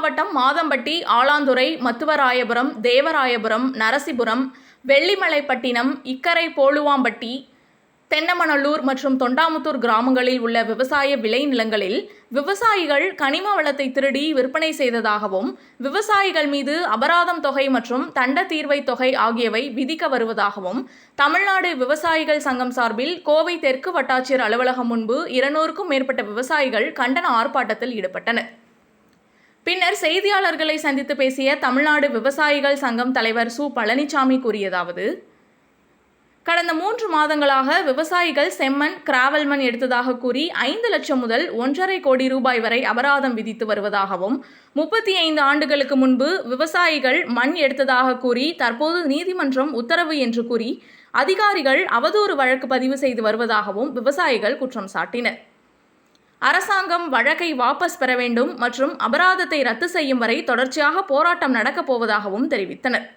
மாவட்டம் மாதம்பட்டி, ஆலாந்துறை, மத்துவராயபுரம், தேவராயபுரம், நரசிபுரம், வெள்ளிமலைப்பட்டினம், இக்கரை போலுவாம்பட்டி, தென்னமநல்லூர் மற்றும் தொண்டாமுத்தூர் கிராமங்களில் உள்ள விவசாய விளைநிலங்களில் விவசாயிகள் கனிம வளத்தை திருடி விற்பனை செய்ததாகவும், விவசாயிகள் மீது அபராதம் தொகை மற்றும் தண்ட தீர்வை தொகை ஆகியவை விதிக்க வருவதாகவும் தமிழ்நாடு விவசாயிகள் சங்கம் சார்பில் கோவை தெற்கு வட்டாட்சியர் அலுவலகம் முன்பு 200க்கும் மேற்பட்ட விவசாயிகள் கண்டன ஆர்ப்பாட்டத்தில் ஈடுபட்டனர். பின்னர் செய்தியாளர்களை சந்தித்து பேசிய தமிழ்நாடு விவசாயிகள் சங்கம் தலைவர் சு. பழனிசாமி கூறியதாவது: கடந்த 3 மாதங்களாக விவசாயிகள் செம்மண், கிராவல் மண் எடுத்ததாக கூறி 5 லட்சம் முதல் 1.5 கோடி ரூபாய் வரை அபராதம் விதித்து வருவதாகவும், 35 ஆண்டுகளுக்கு முன்பு விவசாயிகள் மண் எடுத்ததாக கூறி தற்போது நீதிமன்றம் உத்தரவு என்று கூறி அதிகாரிகள் அவதூறு வழக்கு பதிவு செய்து வருவதாகவும் விவசாயிகள் குற்றம் சாட்டினர். அரசாங்கம் வழக்கை வாபஸ் பெற வேண்டும் மற்றும் அபராதத்தை ரத்து செய்யும் வரை தொடர்ச்சியாக போராட்டம் நடக்கப் போவதாகவும் தெரிவித்தனர்.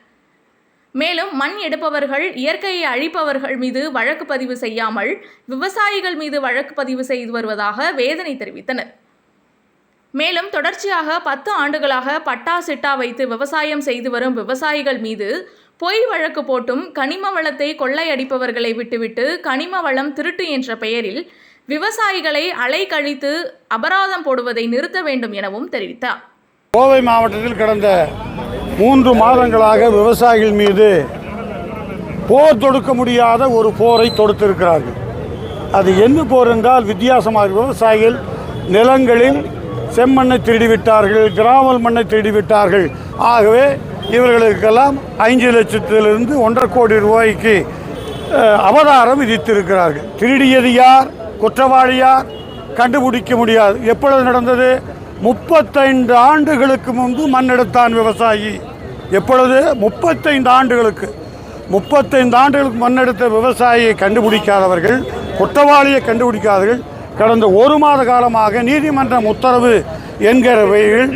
மேலும் மண் எடுப்பவர்கள், இயற்கையை அழிப்பவர்கள் மீது வழக்கு பதிவு செய்யாமல் விவசாயிகள் மீது வழக்கு பதிவு செய்து வருவதாக வேதனை தெரிவித்தனர். மேலும் தொடர்ச்சியாக 10 ஆண்டுகளாக பட்டா சிட்டா வைத்து விவசாயம் செய்து வரும் விவசாயிகள் மீது பொய் வழக்கு போட்டும் கனிம வளத்தை கொள்ளையடிப்பவர்களை விட்டுவிட்டு கனிம வளம் திருட்டு என்ற பெயரில் விவசாயிகளை அலைக்கழித்து அபராதம் போடுவதை நிறுத்த வேண்டும் எனவும் தெரிவித்தார். கோவை மாவட்டத்தில் கடந்த 3 மாதங்களாக விவசாயிகள் மீது போர் தொடுக்க முடியாத ஒரு போரை தொடுத்திருக்கிறார்கள். அது என்ன போர் என்றால் வித்தியாசமாக விவசாயிகள் நிலங்களில் செம்மண்ணை திருடிவிட்டார்கள், கிராவல் மண்ணை திருடிவிட்டார்கள். ஆகவே இவர்களுக்கெல்லாம் 5 லட்சத்திலிருந்து 1.5 கோடி ரூபாய்க்கு அபராதம் விதித்திருக்கிறார்கள். திருடியது யார், குற்றவாளி யார் கண்டுபிடிக்க முடியாது. எப்பொழுது நடந்தது? 35 ஆண்டுகளுக்கு முன்பு மண் எடுத்தான் விவசாயி. எப்பொழுது? 35 ஆண்டுகளுக்கு மண் எடுத்த விவசாயியை கண்டுபிடிக்காதவர்கள், குற்றவாளியை கண்டுபிடிக்காதவர்கள் கடந்த 1 மாத காலமாக நீதிமன்றம் உத்தரவு என்கிற வகையில்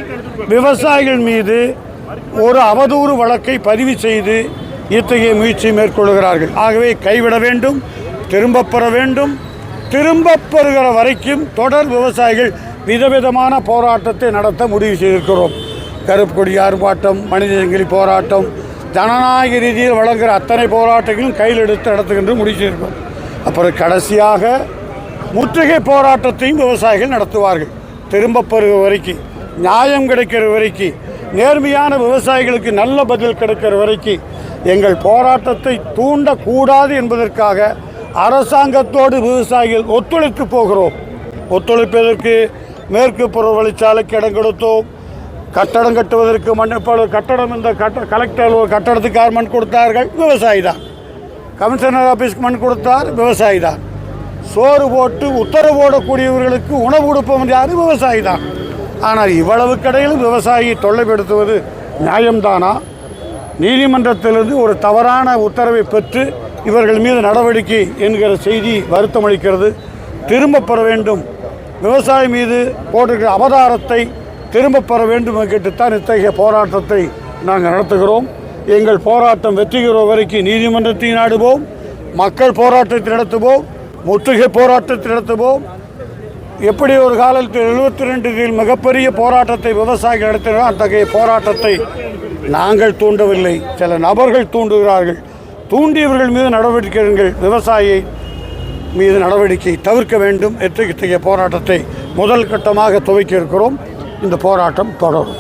விவசாயிகள் மீது ஒரு அவதூறு வழக்கை பதிவு செய்து இத்தகைய முயற்சி மேற்கொள்கிறார்கள். ஆகவே கைவிட வேண்டும், திரும்பப் பெற வேண்டும். திரும்பப் பெறுகிற வரைக்கும் தொடர் விவசாயிகள் விதவிதமான போராட்டத்தை நடத்த முடிவு செய்திருக்கிறோம். கருப்பு கொடி ஆர்ப்பாட்டம், மனித சங்கிலி போராட்டம், ஜனநாயக ரீதியில் வழங்குகிற அத்தனை போராட்டங்களும் கையில் எடுத்து நடத்துகின்ற முடிவு செய்திருக்கிறோம். அப்புறம் கடைசியாக முற்றுகை போராட்டத்தையும் விவசாயிகள் நடத்துவார்கள். திரும்பப் பெறுகிற வரைக்கும், நியாயம் கிடைக்கிற வரைக்கும், நேர்மையான விவசாயிகளுக்கு நல்ல பதில் கிடைக்கிற வரைக்கும் எங்கள் போராட்டத்தை தூண்டக்கூடாது என்பதற்காக அரசாங்கத்தோடு விவசாயிகள் ஒத்துழைத்து போகிறோம். ஒத்துழைப்பதற்கு மேற்கு புறவழிச்சாலைக்கு இடம் கொடுத்தோம். கட்டடம் கட்டுவதற்கு கட்டடம் இந்த கலெக்டர் கட்டடத்துக்கு யார் மண் கொடுத்தார்கள்? விவசாயி தான். கமிஷனர் ஆஃபீஸ்க்கு மண் கொடுத்தார் விவசாயி தான். சோறு போட்டு உத்தரவு போடக்கூடியவர்களுக்கு உணவு கொடுப்பவன் யார்? விவசாயி தான். ஆனால் இவ்வளவு கடையிலும் விவசாயியை தொல்லைப்படுத்துவது நியாயம்தானா? நீதிமன்றத்திலிருந்து ஒரு தவறான உத்தரவை பெற்று இவர்கள் மீது நடவடிக்கை என்கிற செய்தி வருத்தமளிக்கிறது. திரும்பப் பெற வேண்டும், விவசாயி மீது போட்டிருக்கிற அபராதத்தை திரும்பப் பெற வேண்டும் கேட்டுத்தான் இத்தகைய போராட்டத்தை நாங்கள் நடத்துகிறோம். எங்கள் போராட்டம் வெற்றி பெறும் வரைக்கும் நீதிமன்றத்தை நாடுவோம், மக்கள் போராட்டத்தை நடத்துவோம், முற்றுகை போராட்டத்தை நடத்துவோம். எப்படி ஒரு காலத்தில் 72 மிகப்பெரிய போராட்டத்தை விவசாயிகள் நடத்தினோம், அத்தகைய போராட்டத்தை நாங்கள் தூண்டவில்லை, சில நபர்கள் தூண்டுகிறார்கள். தூண்டியவர்கள் மீது நடவடிக்கைகள், விவசாயியை மீது நடவடிக்கை தவிர்க்க வேண்டும். இத்தகைய போராட்டத்தை முதல் கட்டமாக துவக்கி இருக்கிறோம். இந்த போராட்டம் தொடரும்.